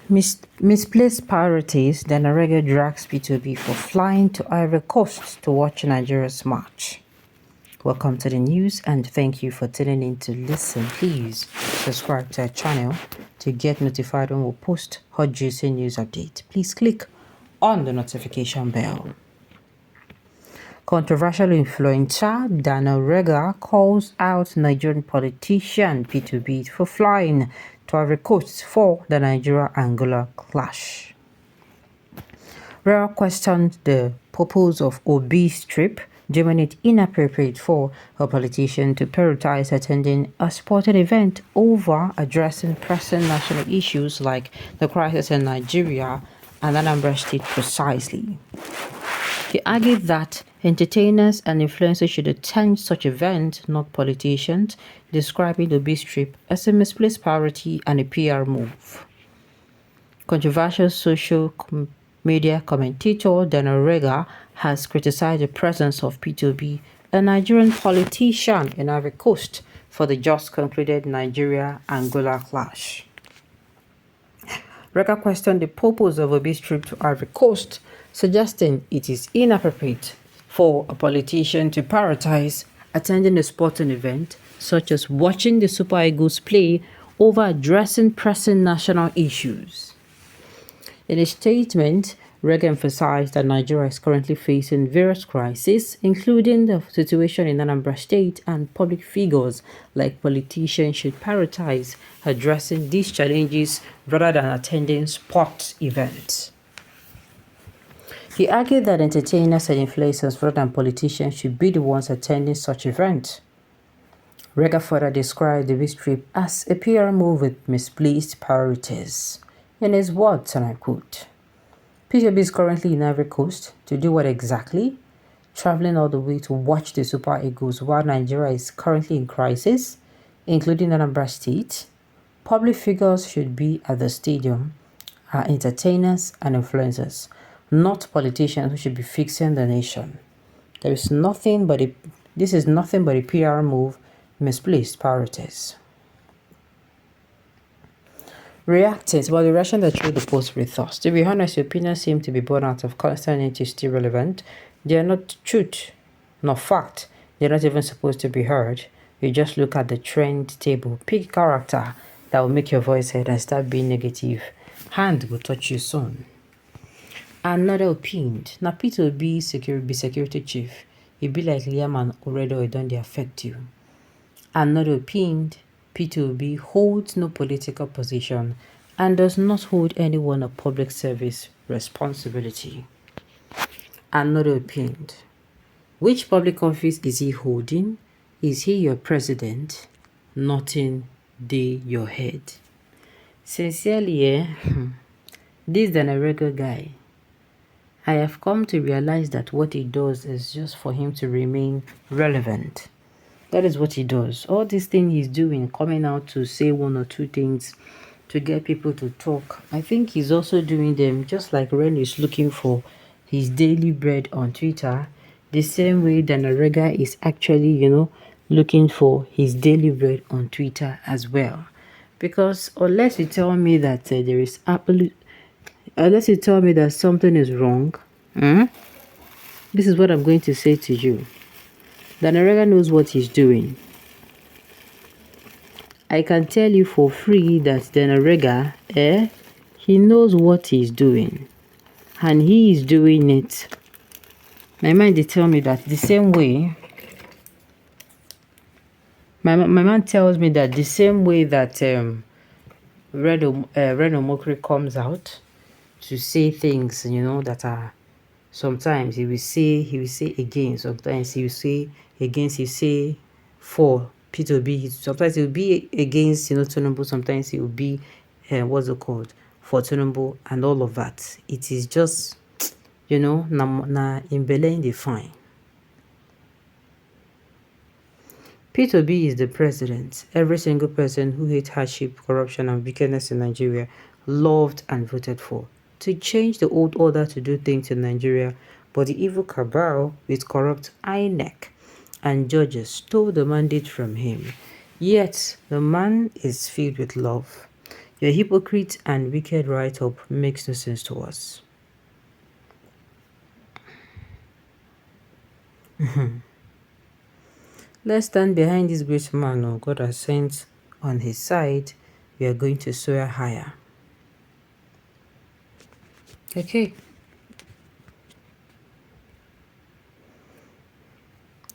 Misplaced priorities, then Narega drags Peter Obi for flying to Ivory Coast to watch Nigeria's march. Welcome to the news and thank you for tuning in to listen. Please subscribe to our channel to get notified when we post hot juicy news update. Please click on the notification bell. Controversial influencer Daniel Rega calls out Nigerian politician Peter Obi for flying to Ivory Coast for the Nigeria-Angola clash. Rega questioned the purpose of Obi's trip, deeming it inappropriate for a politician to prioritize attending a sporting event over addressing pressing national issues like the crisis in Nigeria and Anambra State precisely. He argued that entertainers and influencers should attend such events, not politicians, describing the Obi's trip as a misplaced priority and a PR move. Controversial social media commentator Daniel Rega has criticized the presence of Peter Obi, a Nigerian politician, in Ivory Coast for the just concluded Nigeria-Angola clash. Rega questioned the purpose of Obi's trip to Ivory Coast, suggesting it is inappropriate for a politician to prioritize attending a sporting event such as watching the Super Eagles play over addressing pressing national issues. In a statement, Rega emphasized that Nigeria is currently facing various crises, including the situation in Anambra State, and public figures like politicians should prioritize addressing these challenges rather than attending sports events. He argued that entertainers and influencers rather than politicians should be the ones attending such events. Rega further described the trip as a PR move with misplaced priorities. In his words, and I quote, Peter Obi is currently in Ivory Coast to do what exactly? Traveling all the way to watch the Super Eagles while Nigeria is currently in crisis, including Anambra State. Public figures should be at the stadium are entertainers and influencers, not politicians who should be fixing the nation. This is nothing but a PR move, misplaced priorities. Reacting to the reaction that threw the post with thoughts. To be honest, your opinions seem to be born out of constant need to stay relevant. They are not truth, not fact. They're not even supposed to be heard. You just look at the trend table, pick character that will make your voice heard and start being negative. Hand will touch you soon. Another opined. Now Peter Obi security chief. It be like Liam and already it don't affect you. Another opined. Peter Obi holds no political position and does not hold anyone a public service responsibility. Another opined. Which public office is he holding? Is he your president? Nothing dey your head. Sincerely, this is a regular guy. I have come to realize that what he does is just for him to remain relevant. That is what he does. All this thing he's doing, coming out to say one or two things to get people to talk, I think he's also doing them just like Ren is looking for his daily bread on Twitter, the same way Daniel Rega is actually, looking for his daily bread on Twitter as well. Because unless you tell me that unless you tell me that something is wrong, this is what I'm going to say to you. Daniel Rega knows what he's doing. I can tell you for free that Daniel Rega, he knows what he's doing. And he is doing it. My mind, they tell me that the same way. My mind tells me that the same way that Reno Mokri comes out to say things, that are sometimes he will say against, sometimes he will say against, he say for Peter Obi, sometimes he will be against, Tinubu, sometimes he will be, what's it called, for Tinubu and all of that. It is just, na in Belen they fine. Peter Obi is the president. Every single person who hates hardship, corruption, and wickedness in Nigeria loved and voted for to change the old order to do things in Nigeria, but the evil cabal with corrupt INEC and judges stole the mandate from him. Yet the man is filled with love. Your hypocrite and wicked write-up makes no sense to us. Let's stand behind this great man who God has sent on his side. We are going to soar higher. Okay.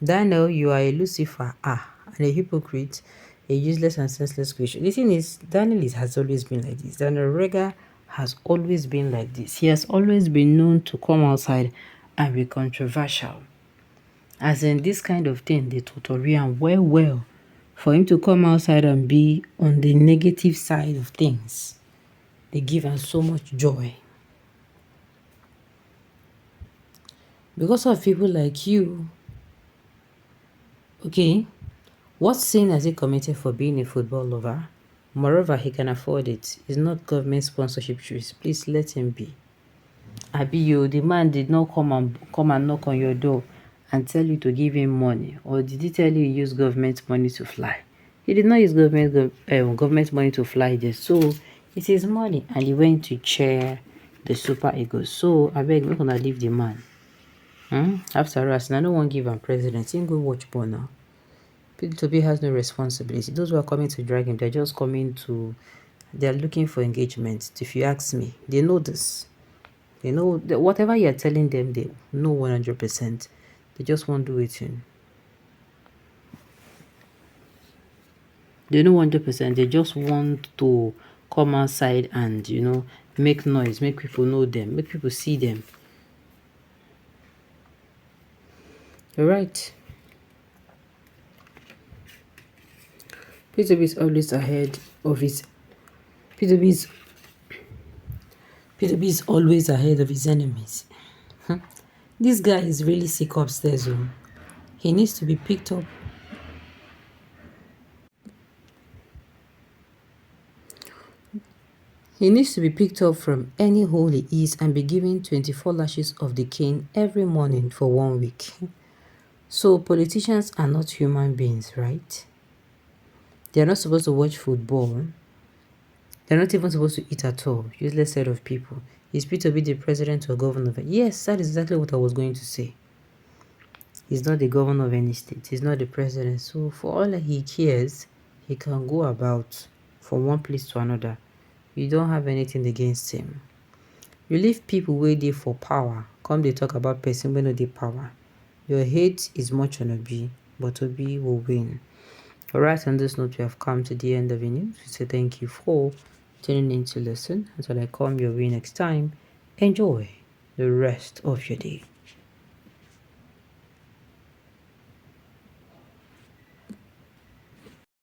Daniel, you are a Lucifer, and a hypocrite, a useless and senseless creature. The thing is, has always been like this. Daniel Rega has always been like this. He has always been known to come outside and be controversial. As in this kind of thing, the tutorial well. For him to come outside and be on the negative side of things, they give him so much joy. Because of people like you, okay, what sin has he committed for being a football lover? Moreover, he can afford it. It's not government sponsorship choice. Please let him be. Abi, the man did not come and knock on your door and tell you to give him money, or did he tell you use government money to fly? He did not use government money to fly there. So it is money, and he went to chair the Super Eagles. So I beg, we're gonna leave the man. After us, I don't want to give him president. He go watch ball now. Peter Obi has no responsibility. Those who are coming to drag him, they're looking for engagement. If you ask me, they know this. They know that whatever you're telling them, they know 100%. They just won't do it. They know 100%. They just want to come outside and, make noise, make people know them, make people see them. All right. Peter Obi is always ahead of his. Peter Obi is always ahead of his enemies. This guy is really sick upstairs. He needs to be picked up. He needs to be picked up from any hole he is and be given 24 lashes of the cane every morning for 1 week. So politicians are not human beings, right? They're not supposed to watch football. They're not even supposed to eat at all. Useless set of people. Is Peter Obi the president or governor? Yes, that is exactly what I was going to say. He's not the governor of any state. He's not the president. So for all that he cares, he can go about from one place to another. You don't have anything against him. You leave people waiting for power. Come they talk about person when they power. Your hate is much on Obi, but Obi will win. Alright, on this note, we have come to the end of the news. We say thank you for tuning in to listen. Until I come your way next time, enjoy the rest of your day.